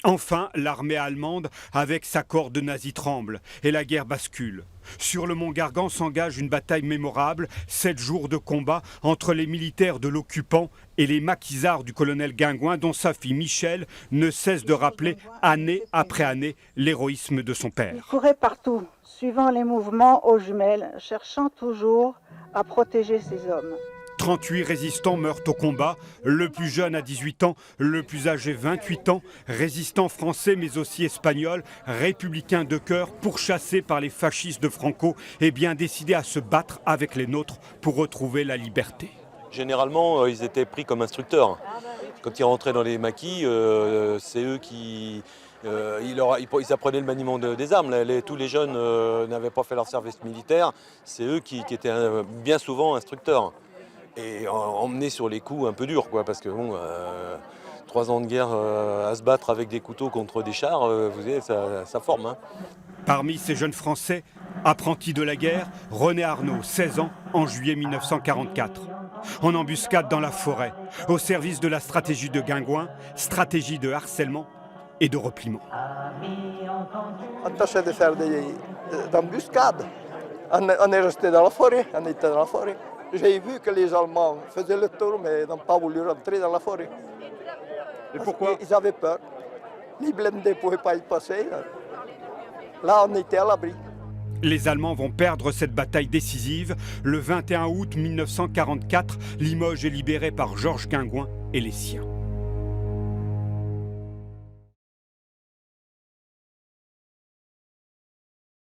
Enfin, l'armée allemande, avec sa corde nazie, tremble et la guerre bascule. Sur le mont Gargan s'engage une bataille mémorable, 7 jours de combat entre les militaires de l'occupant et les maquisards du colonel Guingouin, dont sa fille Michel ne cesse de rappeler année après année l'héroïsme de son Il père. courait partout, suivant les mouvements aux jumelles, cherchant toujours à protéger ses hommes. 38 résistants meurent au combat, le plus jeune à 18 ans, le plus âgé 28 ans, résistants français mais aussi espagnols, républicains de cœur, pourchassés par les fascistes de Franco et bien décidés à se battre avec les nôtres pour retrouver la liberté. Généralement, ils étaient pris comme instructeurs. Quand ils rentraient dans les maquis, c'est eux qui... ils apprenaient le maniement des armes. Tous les jeunes n'avaient pas fait leur service militaire. C'est eux qui étaient bien souvent instructeurs. Et emmenés sur les coups un peu durs, quoi, parce que bon, 3 ans de guerre à se battre avec des couteaux contre des chars, vous savez, ça forme. Hein. Parmi ces jeunes Français, apprentis de la guerre, René Arnaud, 16 ans, en juillet 1944. En embuscade dans la forêt, au service de la stratégie de Guingouin, stratégie de harcèlement et de repliement. On tâchait de faire des embuscades. On est resté dans la forêt, on était dans la forêt. J'ai vu que les Allemands faisaient le tour, mais n'ont pas voulu rentrer dans la forêt. Et pourquoi? Ils avaient peur. Les blindés ne pouvaient pas y passer. Là, on était à l'abri. Les Allemands vont perdre cette bataille décisive. Le 21 août 1944, Limoges est libérée par Georges Guingouin et les siens.